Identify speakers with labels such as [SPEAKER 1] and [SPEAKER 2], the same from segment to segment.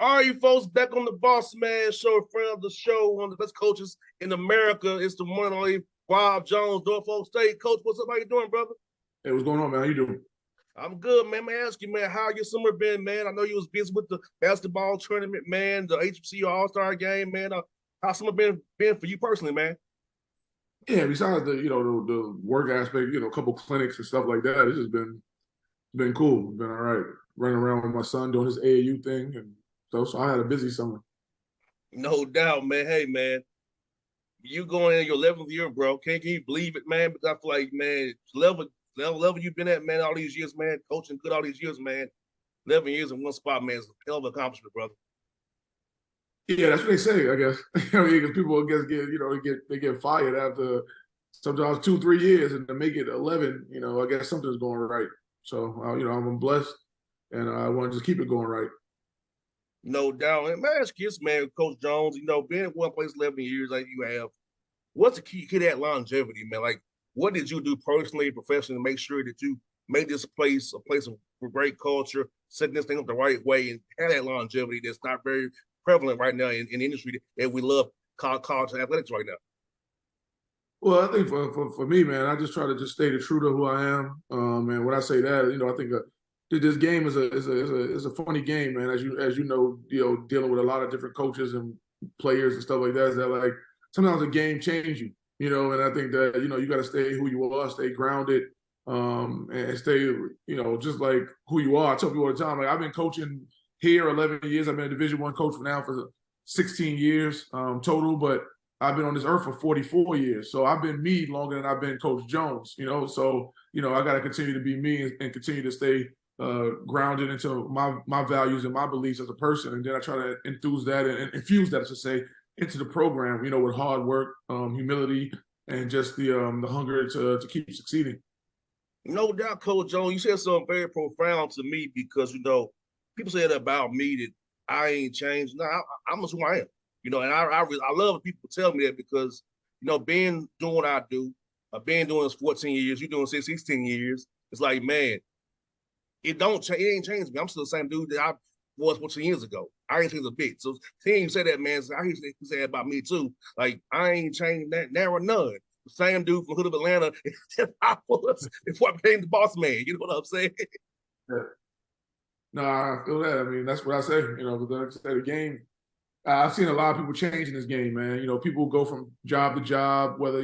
[SPEAKER 1] All right, you folks, back on the Bossman show, friend of the show, one of the best coaches in America. It's the one and only Bob Jones, Norfolk State. Coach, what's up? How you doing, brother?
[SPEAKER 2] Hey, what's going on, man? How you doing?
[SPEAKER 1] I'm good, man. May I ask you, man, how your summer been, man? I know you was busy with the basketball tournament, man, the HBCU All-Star game, man. How summer been for you personally, man?
[SPEAKER 2] Yeah, besides the work aspect, a couple clinics and stuff like that, it's just been cool. Been all right. Running around with my son doing his AAU thing, and so I had a busy summer.
[SPEAKER 1] No doubt, man. Hey, man, you going in your 11th year, bro. Can you believe it, man? Because I feel like, man, level you've been at, man, all these years, man, coaching good all these years, man. 11 years in one spot, man, is a hell of an accomplishment, brother.
[SPEAKER 2] Yeah, that's what they say, I guess. I mean, because people, I guess, they get fired after sometimes 2, 3 years, and to make it 11, I guess something's going right. So, I'm blessed, and I want to just keep it going right.
[SPEAKER 1] No doubt. And man, ask this, man, Coach Jones, being in one place 11 years like you have, what's the key to that longevity, man? Like, what did you do personally, professionally, to make sure that you made this place a place of great culture, setting this thing up the right way, and have that longevity that's not very prevalent right now in the industry that we love college athletics right now?
[SPEAKER 2] Well, I think for me, man, I just try to just stay true to who I am. And when I say that, I think this game is a funny game, man. As you know, dealing with a lot of different coaches and players and stuff like that. Is that like sometimes the game changes you, and I think that you got to stay who you are, stay grounded, and stay just like who you are. I tell people all the time, like I've been coaching here 11 years. I've been a Division I coach now for 16 years total, but I've been on this earth for 44 years. So I've been me longer than I've been Coach Jones, So, I got to continue to be me and continue to stay grounded into my values and my beliefs as a person. And then I try to enthuse that and infuse that, I should say, into the program, with hard work, humility, and just the hunger to keep succeeding.
[SPEAKER 1] No doubt, Coach Jones, you said something very profound to me because, people say that about me that I ain't changed. No, I'm just who I am. And I love when people tell me that because, being doing what I do, being doing this 14 years, you doing 16 years, it's like, man, it ain't changed me. I'm still the same dude that I was 14 years ago. I ain't changed a bit. So seeing you say that, man, I hear you say that about me too. Like I ain't changed that now or none. The same dude from the hood of Atlanta that I was before I became the boss man. You know what I'm saying?
[SPEAKER 2] Yeah. No, I feel that. I mean, that's what I say. Because like I said, the game. I've seen a lot of people change in this game, man. People go from job to job, whether,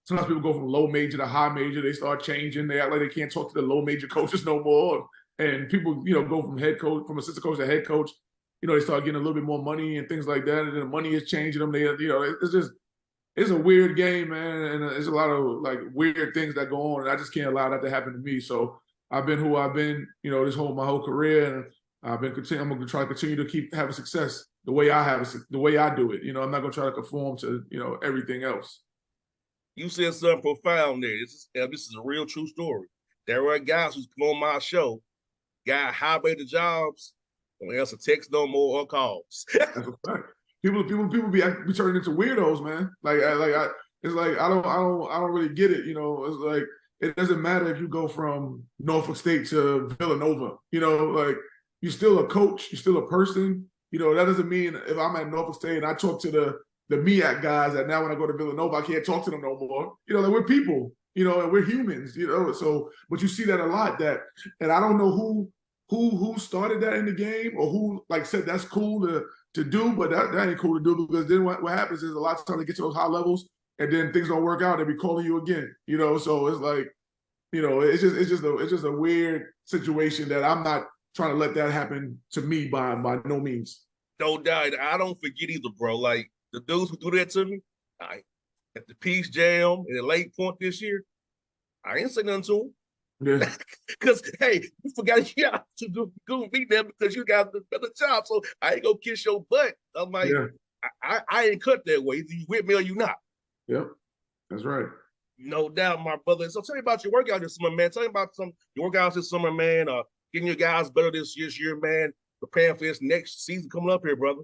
[SPEAKER 2] sometimes people go from low major to high major. They start changing. They act like they can't talk to the low major coaches no more. And people, go from head coach, from assistant coach to head coach. They start getting a little bit more money and things like that. And then the money is changing them. It's a weird game, man. And there's a lot of like weird things that go on. And I just can't allow that to happen to me. So I've been who I've been, my whole career. And I'm going to try to continue to keep having success the way I have it, the way I do it. I'm not going to try to conform to, everything else.
[SPEAKER 1] You said something profound there. This is a real true story. There are guys who's come on my show, got highway to jobs, don't answer text no more or calls.
[SPEAKER 2] That's a fact. People be turning into weirdos, man. It's like I don't really get it. It's like it doesn't matter if you go from Norfolk State to Villanova. Like you're still a coach, you're still a person. That doesn't mean if I'm at Norfolk State and I talk to the MEAC guys that now when I go to Villanova, I can't talk to them no more. Like we're people, and we're humans, So, but you see that a lot and I don't know who started that in the game or who like said that's cool to do, but that ain't cool to do because then what happens is a lot of times they get to those high levels and then things don't work out, they be calling you again, So it's like, it's just a weird situation that I'm not trying to let that happen to me by no means.
[SPEAKER 1] No doubt. I don't forget either, bro. Like the dudes who do that to me, at the Peace Jam in the late point this year, I ain't say nothing to them.
[SPEAKER 2] Yeah.
[SPEAKER 1] Because hey, you forgot you got to go meet them because you got the better job. So I ain't gonna kiss your butt. I'm like, yeah. I ain't cut that way. Either you with me or you not.
[SPEAKER 2] Yep, that's right.
[SPEAKER 1] No doubt, my brother. So tell me about your workout this summer, man. Tell me about your workouts this summer, man. Getting your guys better this year, man. Preparing for this next season coming up here, brother.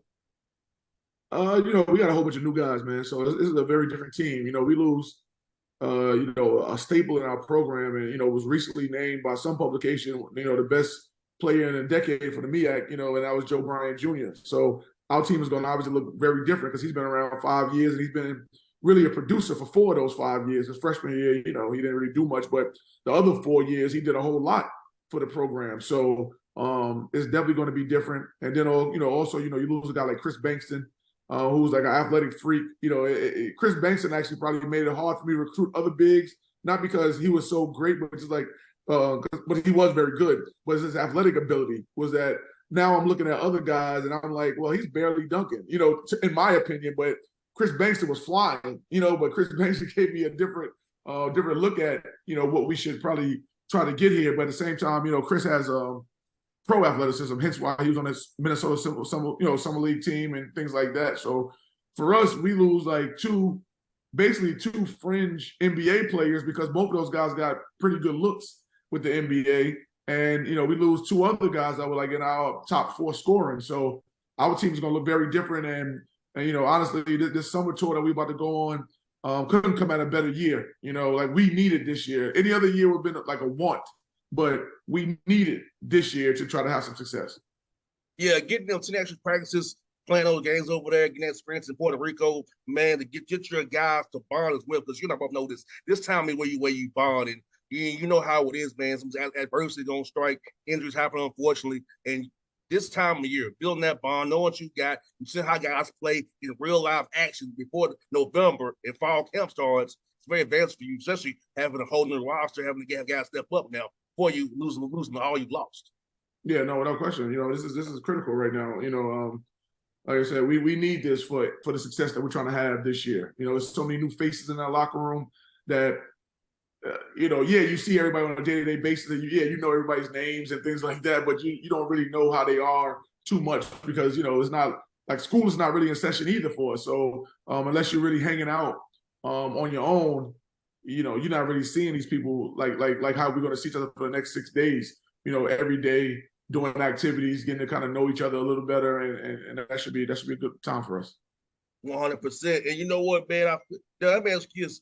[SPEAKER 2] We got a whole bunch of new guys, man. So this is a very different team. We lose a staple in our program, and was recently named by some publication, the best player in a decade for the MEAC, and that was Joe Bryant Jr. So our team is going to obviously look very different because he's been around 5 years and he's been really a producer for 4 of those 5 years. His freshman year, he didn't really do much, but the other 4 years, he did a whole lot for the program. So it's definitely going to be different. And then, also, you lose a guy like Chris Bankston, who's like an athletic freak. Chris Bankston actually probably made it hard for me to recruit other bigs, not because he was so great, but just like, but he was very good. But his athletic ability was that now I'm looking at other guys and I'm like, well, he's barely dunking, in my opinion. But Chris Bankston was flying, but Chris Bankston gave me a different look at, what we should probably try to get here. But at the same time, Chris has pro athleticism, hence why he was on this Minnesota summer league team and things like that. So for us, we lose like basically two fringe NBA players because both of those guys got pretty good looks with the NBA. And, we lose 2 other guys that were like in our top 4 scoring. So our team is going to look very different. And honestly, this summer tour that we're about to go on couldn't come at a better year. Like we needed this year. Any other year would have been like a want, but we needed this year to try to have some success.
[SPEAKER 1] Yeah, getting them 10 extra practices, playing those games over there, getting that experience in Puerto Rico, man, to get your guys to bond as well, because you're not going to know this time is where you bond. And you know how it is, man. Some adversity gonna strike, injuries happen, unfortunately. And this time of year, building that bond, knowing what you got, you see how guys play in real life action before November and fall camp starts. It's very advanced for you, especially having a whole new roster, having to get guys step up now before you losing all you've lost.
[SPEAKER 2] Yeah, no, without question. This is critical right now. Like I said, we need this for the success that we're trying to have this year. There's so many new faces in that locker room that you see everybody on a day-to-day basis, and you know everybody's names and things like that, but you don't really know how they are too much because it's not like school is not really in session either for us. So unless you're really hanging out on your own, you're not really seeing these people like how we're going to see each other for the next 6 days. Every day doing activities, getting to kind of know each other a little better, and that should be a good time for us.
[SPEAKER 1] 100%. And you know what, man? Let me ask you this.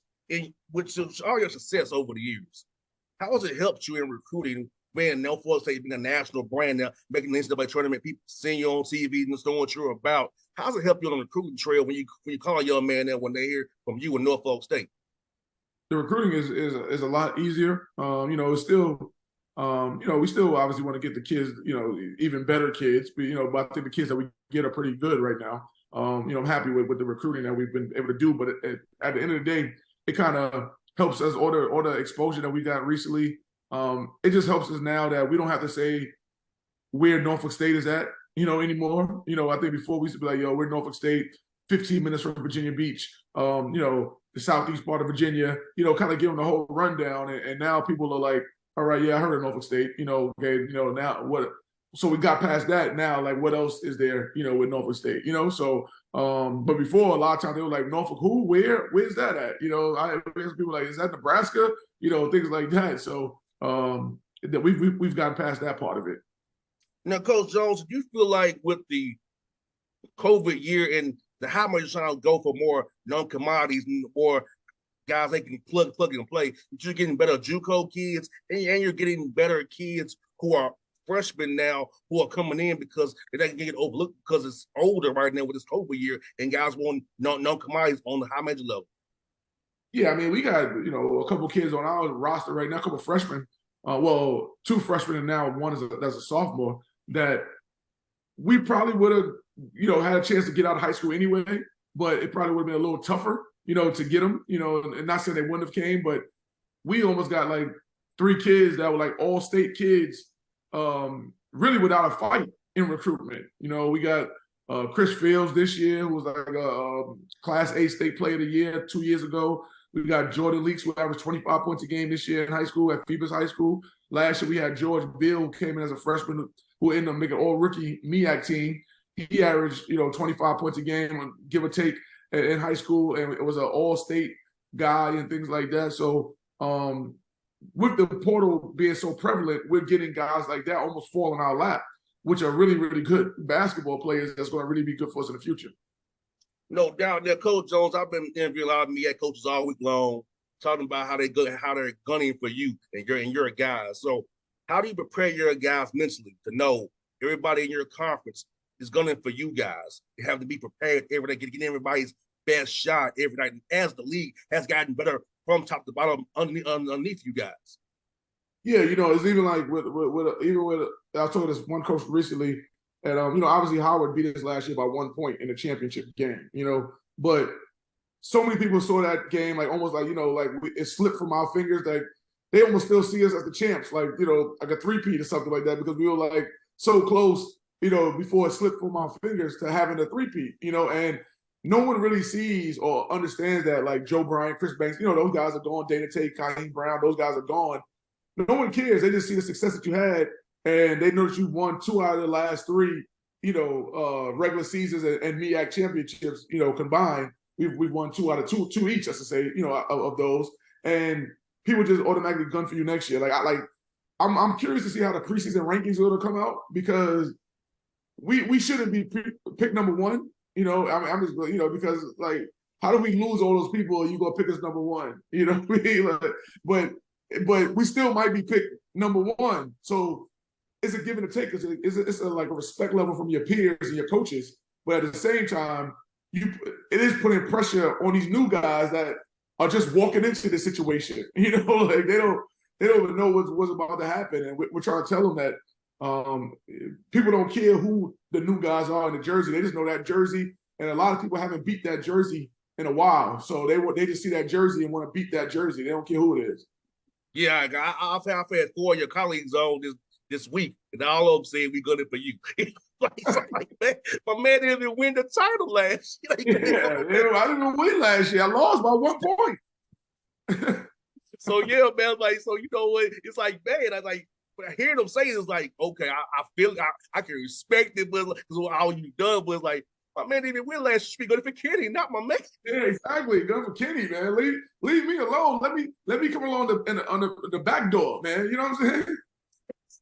[SPEAKER 1] With all your success over the years, how has it helped you in recruiting? Man, Norfolk State being a national brand now, making the NCAA tournament, people seeing you on TV and knowing what you're about. How does it help you on the recruiting trail when you call a young man there when they hear from you in Norfolk State?
[SPEAKER 2] The recruiting is a lot easier. It's still, we still obviously want to get the kids, even better kids, but I think the kids that we get are pretty good right now. I'm happy with the recruiting that we've been able to do, but at the end of the day, it kind of helps us, or the exposure that we got recently. It just helps us now that we don't have to say where Norfolk State is at, anymore. I think before we used to be like, we're Norfolk State, 15 minutes from Virginia Beach, the southeast part of Virginia, kind of give them the whole rundown. And now people are like, all right, yeah, I heard of Norfolk State, okay, now what? So we got past that. Now, like, what else is there, with Norfolk State, So, but before, a lot of times they were like, Norfolk, who, where's that at? I ask people like, is that Nebraska? Things like that. So we've gotten past that part of it.
[SPEAKER 1] Now, Coach Jones, do you feel like with the COVID year and the how much you're trying to go for more non-commodities and more guys they can plug and play, that you're getting better JUCO kids and you're getting better kids who are freshmen now who are coming in because they can get overlooked because it's older right now with this COVID year and guys want non-commodities on the high major level?
[SPEAKER 2] Yeah, I mean, we got, a couple kids on our roster right now, a couple freshmen. 2 freshmen and now one that's a sophomore that we probably would have, had a chance to get out of high school anyway, but it probably would have been a little tougher, to get them, and not saying they wouldn't have came, but we almost got like 3 kids that were like all state kids, really without a fight in recruitment. We got Chris Fields this year, who was like a Class A state player of the year 2 years ago. We got Jordan Leaks, who averaged 25 points a game this year in high school at Phoebus High School. Last year, we had George Bill, who came in as a freshman, who ended up making all-rookie MEAC team. He averaged, 25 points a game, give or take, in high school, and it was an all-state guy and things like that. So with the portal being so prevalent, we're getting guys like that almost fall in our lap, which are really, really good basketball players that's going to really be good for us in the future.
[SPEAKER 1] No doubt there, Coach Jones. I've been interviewing a lot of MEAC coaches all week long, talking about how they're gunning for you and your guys. So How do you prepare your guys mentally to know everybody in your conference is gunning for you guys? You have to be prepared every day, getting everybody's best shot every night. And as the league has gotten better from top to bottom underneath you guys.
[SPEAKER 2] Yeah, it's even like with I was talking to this one coach recently, and obviously Howard beat us last year by 1 point in the championship game, but so many people saw that game like almost like it slipped from our fingers. Like they almost still see us as the champs, like like a three-peat or something like that, because we were like so close, before it slipped from our fingers to having a three-peat, and no one really sees or understands that, like Joe Bryant, Chris Banks, those guys are gone. Dana Tate, Kaheem Brown, those guys are gone. No one cares. They just see the success that you had, and they know that you won 2 out of the last 3, regular seasons and MEAC championships, combined. We've won 2 out of 2 each, I should say, of those. And people just automatically gun for you next year. I'm curious to see how the preseason rankings will come out, because we shouldn't be picked number 1. I'm just because like, how do we lose all those people and you go pick us number 1? But we still might be picked number 1. So it's a give and a take. It's like a respect level from your peers and your coaches. But at the same time, it is putting pressure on these new guys that are just walking into the situation. Like they don't even know what's about to happen. And we're trying to tell them that people don't care who the new guys are in the jersey. They just know that jersey. And a lot of people haven't beat that jersey in a while. So they just see that jersey and want to beat that jersey. They don't care who it is.
[SPEAKER 1] Yeah, I've had 4 of your colleagues on this week, and all of them saying we got it for you. Man, my man didn't even win the title last year.
[SPEAKER 2] I didn't even win last year. I lost by 1 point.
[SPEAKER 1] So yeah, man, like, so what? It's like, man, I like hearing them say it's like, okay, I feel I can respect it, but all you done was like, my man didn't even win last year. Good for Kenny, not my man.
[SPEAKER 2] Yeah, exactly. Good for Kenny, man. Leave me alone. Let me come along on the back door, man. You know what I'm saying?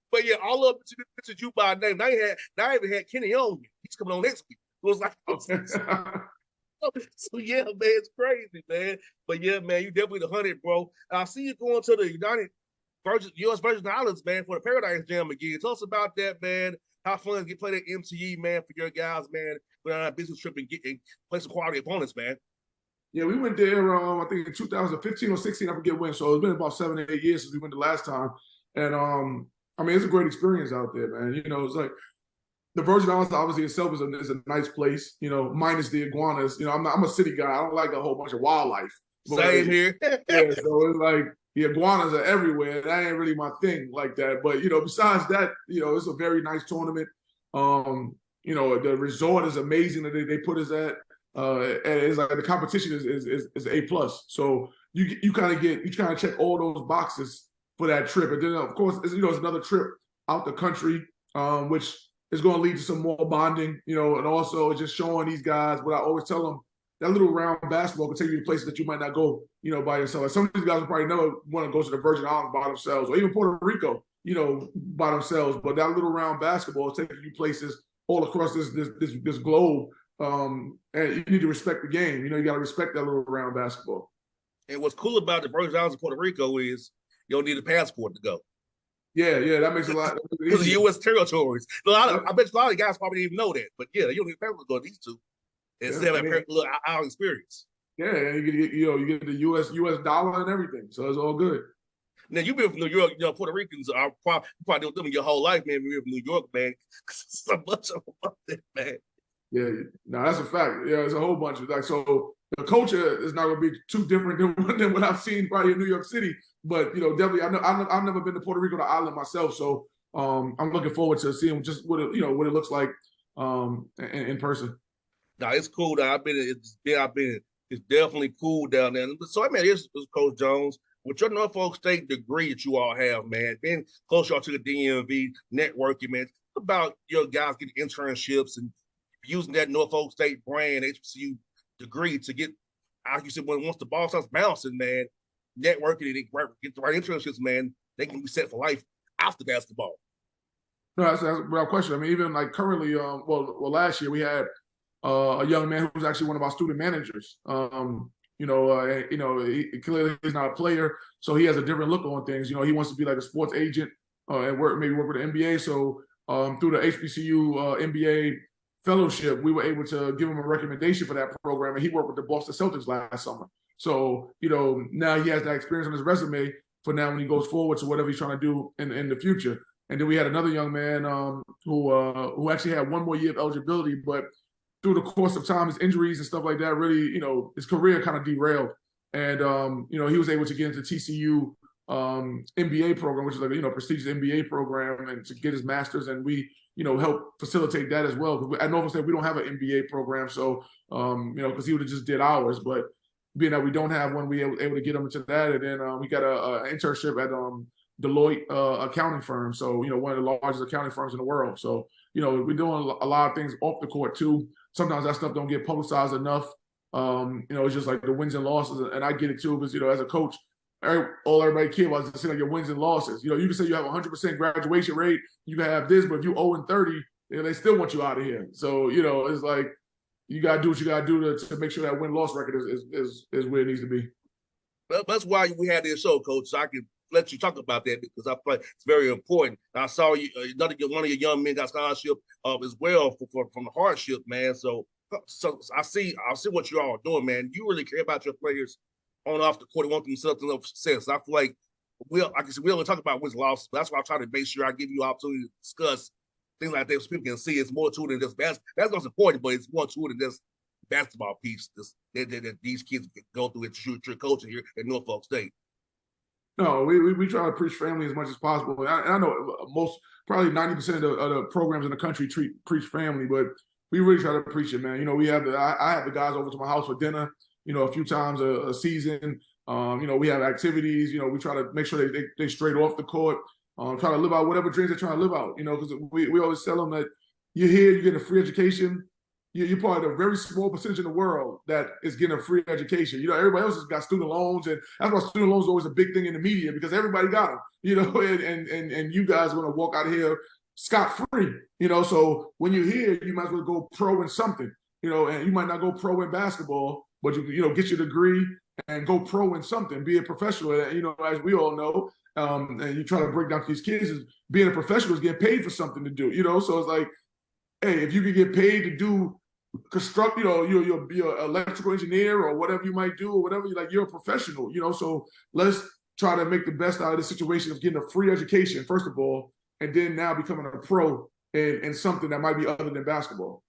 [SPEAKER 1] But yeah, all of them mentioned you by name. Now I even had Kenny on me. He's coming on next week. So it's like, so yeah, man, it's crazy, man. But yeah, man, you definitely the 100, bro. I see you going to the U.S. Virgin Islands, man, for the Paradise Jam again. Tell us about that, man. How fun to get played at MTE, man, for your guys, man. Go on a business trip and play some quality opponents, man.
[SPEAKER 2] Yeah, we went there, I think in 2015 or 16, I forget when. So it's been about 7 or 8 years since we went the last time. And I mean, it's a great experience out there, man. It's like the Virgin Islands obviously itself is a nice place, minus the iguanas. I'm a city guy. I don't like a whole bunch of wildlife.
[SPEAKER 1] Same here.
[SPEAKER 2] Yeah, so it's like the iguanas are everywhere. That ain't really my thing like that. But, besides that, it's a very nice tournament. The resort is amazing that they put us at. And it's like the competition is A+. So you kind of check all those boxes for that trip. And then, of course, it's another trip out the country, which is going to lead to some more bonding, and also just showing these guys what I always tell them, that little round basketball can take you to places that you might not go, by yourself. Like some of these guys will probably never want to go to the Virgin Islands by themselves, or even Puerto Rico, by themselves. But that little round basketball is taking you places all across this globe. And you need to respect the game. You got to respect that little round basketball.
[SPEAKER 1] And what's cool about the Virgin Islands of Puerto Rico is you don't need a passport to go.
[SPEAKER 2] Yeah, that makes a lot.
[SPEAKER 1] Because of U.S. territories. I bet a lot of guys probably didn't even know that. But yeah, you don't need a passport to go to these two. Instead of our experience.
[SPEAKER 2] Yeah, and you get the U.S. dollar and everything, so it's all good.
[SPEAKER 1] Now you've been from New York. Puerto Ricans are probably dealt with them your whole life, man. You're from New York, man. So much of that, man.
[SPEAKER 2] Yeah, no, that's a fact. Yeah, it's a whole bunch of so the culture is not going to be too different than what I've seen probably in New York City. But definitely, I've never been to Puerto Rico, the island myself, so I'm looking forward to seeing just what it looks like in person.
[SPEAKER 1] No, it's cool. I've been. It's definitely cool down there. So I mean, here's Coach Jones with your Norfolk State degree that you all have, man. Being close to the DMV networking, man. It's about your guys getting internships and using that Norfolk State brand, HBCU degree to get, like you said, once the ball starts bouncing, man, networking and get the right internships, man, they can be set for life after basketball.
[SPEAKER 2] No, that's without question. I mean, even like currently, last year we had a young man who was actually one of our student managers. He clearly he's not a player, so he has a different look on things. He wants to be like a sports agent and maybe work with the NBA. So through the HBCU NBA fellowship, we were able to give him a recommendation for that program, and he worked with the Boston Celtics last summer. So now he has that experience on his resume for now when he goes forward to whatever he's trying to do in the future. And then we had another young man who actually had one more year of eligibility, but through the course of time, his injuries and stuff like that really, his career kind of derailed. And, he was able to get into TCU MBA program, which is like, prestigious MBA program, and to get his master's. And we, help facilitate that as well. Because at Norfolk State, we don't have an MBA program. So, because he would have just did ours. But being that we don't have one, we were able to get him into that. And then we got an internship at Deloitte accounting firm. So, one of the largest accounting firms in the world. So, we're doing a lot of things off the court too. Sometimes that stuff don't get publicized enough. It's just like the wins and losses. And I get it too, because, as a coach, all everybody cares about is your wins and losses. You can say you have 100% graduation rate, you can have this, but if you 0-30, they still want you out of here. So, it's like you got to do what you got to do to make sure that win-loss record is where it needs to be.
[SPEAKER 1] Well, that's why we had this show, Coach, so I can let you talk about that, because I feel like it's very important. I saw you, one of your young men got scholarship as well from the hardship, man. So I see what you all are doing, man. You really care about your players on and off the court. Want them to set them up for success. I feel like we only talk about wins and losses, but that's why I try to make sure I give you opportunity to discuss things like that so people can see it's more to it than just basketball. That's what's important, but it's more to it than just basketball piece that these kids go through at your coaching here at Norfolk State.
[SPEAKER 2] No, we try to preach family as much as possible. And I know probably 90% of the programs in the country preach family, but we really try to preach it, man. I have the guys over to my house for dinner, a few times a season. We have activities. We try to make sure they straight off the court. Try to live out whatever dreams they're trying to live out. Because we always tell them that you're here, you get a free education. You're part of a very small percentage in the world that is getting a free education. Everybody else has got student loans, and that's why student loans are always a big thing in the media, because everybody got them. And you guys are going to walk out here scot-free. So when you're here, you might as well go pro in something. And you might not go pro in basketball, but you get your degree and go pro in something, be a professional. As we all know, and you try to break down to these kids, is being a professional is getting paid for something to do. So it's like, hey, if you could get paid to construct, you'll be an electrical engineer or whatever you might do, or whatever, you're a professional, so let's try to make the best out of the situation of getting a free education, first of all, and then now becoming a pro in something that might be other than basketball.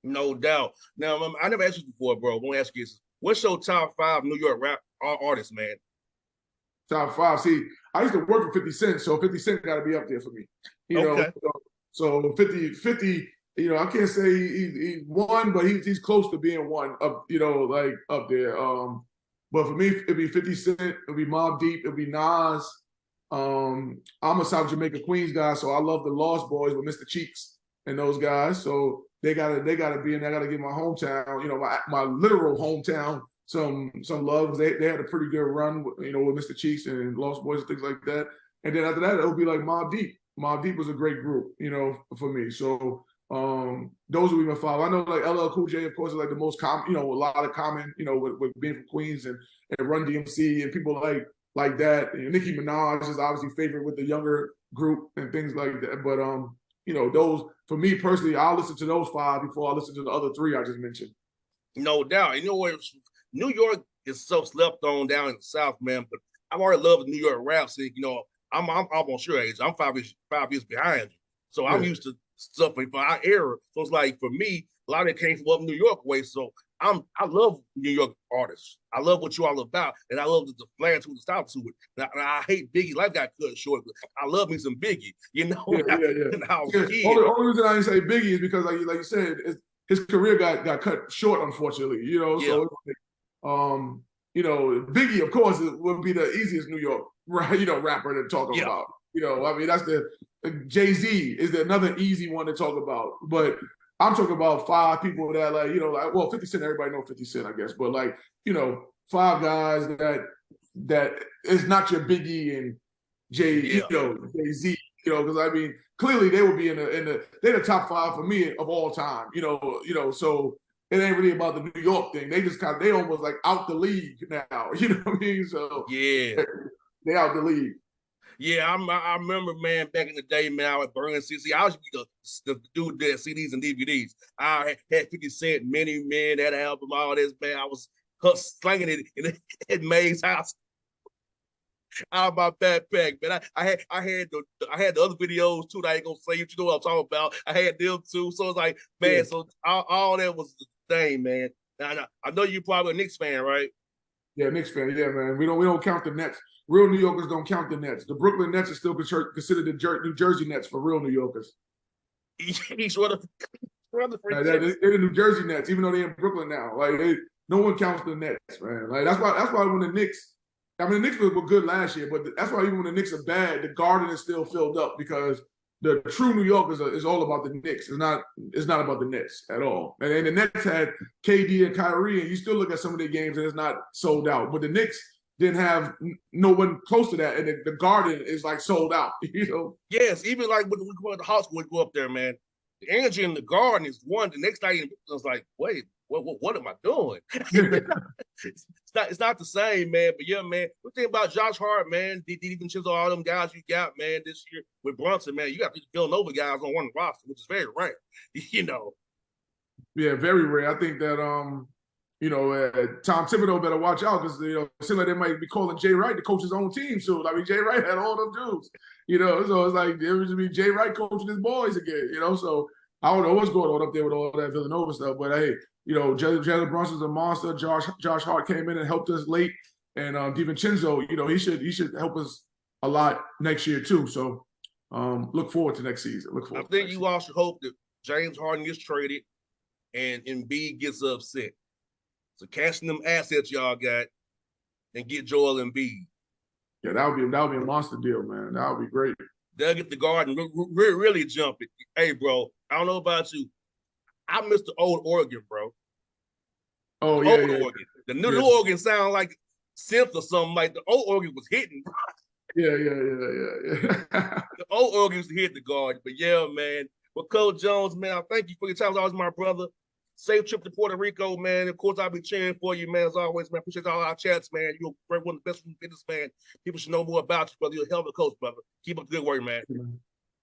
[SPEAKER 1] No doubt. Now, I never asked you before, bro. I'm going to ask you this. What's your top 5 New York rap artists, man?
[SPEAKER 2] Top 5. See, I used to work for 50 Cent, so 50 Cent got to be up there for me.
[SPEAKER 1] Okay.
[SPEAKER 2] So 50, I can't say he won, but he's close to being one up, up there. But for me, it'd be 50 Cent, it'd be Mobb Deep, it'd be Nas. I'm a South Jamaica Queens guy, so I love the Lost Boys with Mr. Cheeks and those guys. So they gotta be in there. I gotta give my hometown, my literal hometown, some love. They had a pretty good run, with Mr. Cheeks and Lost Boys and things like that. And then after that, it'll be like Mobb Deep. Mobb Deep was a great group, for me. So those would be my 5. I know like LL Cool J, of course, is like the most common, a lot of common, with being from Queens and Run DMC and people like that. And Nicki Minaj is obviously favorite with the younger group and things like that. But those, for me personally, I'll listen to those 5 before I listen to the other 3 I just mentioned.
[SPEAKER 1] No doubt. New York is so slept on down in the South, man. But I've already loved New York rap scene. I'm almost your age. I'm 5 years behind you, so I'm used to stuff from our era. So it's like, for me, a lot of it came from up New York way. So I love New York artists. I love what you all about, and I love the flair to the style to it. And I hate Biggie. Life got cut short, but I love me some Biggie.
[SPEAKER 2] Yeah. Only reason I didn't say Biggie is because, like you said, his career got cut short, unfortunately. So Biggie, of course, would be the easiest New York rapper to talk about. That's the Jay-Z is another easy one to talk about. But I'm talking about 5 people that 50 Cent, everybody know 50 Cent, I guess. But 5 guys that is not your Biggie and Jay-Z, because clearly they would be they're the top 5 for me of all time, so it ain't really about the New York thing. They almost like out the league now, So yeah, they out the league.
[SPEAKER 1] Yeah, I remember, man, back in the day, man, I would burn CC. I was the dude that CDs and DVDs. I had 50 Cent, Many Men, that album, all this, man. I was slinging it in May's house out of my backpack, man. I had the other videos too that I ain't gonna say, you know what I'm talking about. I had them too. So it's like,
[SPEAKER 2] Yeah,
[SPEAKER 1] man, so all that was the thing, man. Now, I know you're probably a Knicks fan, right?
[SPEAKER 2] yeah, Knicks fan. Yeah, man. We don't count the Nets. Real New Yorkers don't count the Nets. The Brooklyn Nets are still considered the New Jersey Nets for real New Yorkers.
[SPEAKER 1] He's rather
[SPEAKER 2] They're
[SPEAKER 1] forget.
[SPEAKER 2] the New Jersey Nets, even though they're in Brooklyn now. No one counts the Nets, man. Like that's why when the Knicks, I mean, the Knicks were good last year, but that's why even when the Knicks are bad, the Garden is still filled up because the true New York is all about the Knicks. It's not about the Nets at all. And the Nets had KD and Kyrie, and you still look at some of their games and it's not sold out. But the Knicks didn't have no one close to that, and the Garden is like sold out. You know.
[SPEAKER 1] Yes, even like when we go to the hospital, we go up there, man. The energy in the garden is one. The next night, I was like, wait, what am I doing? It's not the same, man. But yeah, man. What thing about Josh Hart, man? Even Chisel, all them guys you got, man, this year with Brunson, man, you got these Villanova guys on one roster, which is very rare. You know.
[SPEAKER 2] Yeah, very rare. I think that Tom Thibodeau better watch out because it seems like they might be calling Jay Wright to coach his own team soon. I mean, Jay Wright had all them dudes, so it's like it would just be Jay Wright coaching his boys again, So I don't know what's going on up there with all that Villanova stuff, but hey, Jalen Brunson's a monster. Josh Hart came in and helped us late, and DiVincenzo, he should help us a lot next year too. So look forward to next season.
[SPEAKER 1] I think you all should hope that James Harden gets traded and Embiid gets upset. So cash them assets y'all got and get Joel Embiid.
[SPEAKER 2] Yeah, that would be a monster deal, man. That would be great.
[SPEAKER 1] They'll get the Garden really jump it. Hey, bro, I don't know about you. I miss the old Oregon, bro.
[SPEAKER 2] Oh
[SPEAKER 1] The
[SPEAKER 2] yeah,
[SPEAKER 1] old
[SPEAKER 2] yeah,
[SPEAKER 1] Oregon. The new Oregon sound like synth or something. Like the old Oregon was hitting.
[SPEAKER 2] yeah.
[SPEAKER 1] The old Oregon used to hit the Garden. But yeah, man. Well, Coach Jones, man, I thank you for your time. As always, my brother. Safe trip to Puerto Rico, man. Of course, I'll be cheering for you, man. As always, man. Appreciate all our chats, man. You're one of the best business, man. People should know more about you, brother. You're a hell of a coach, brother. Keep up the good work, man.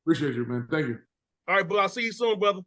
[SPEAKER 2] Appreciate you, man. Thank you.
[SPEAKER 1] All right, bro. I'll see you soon, brother.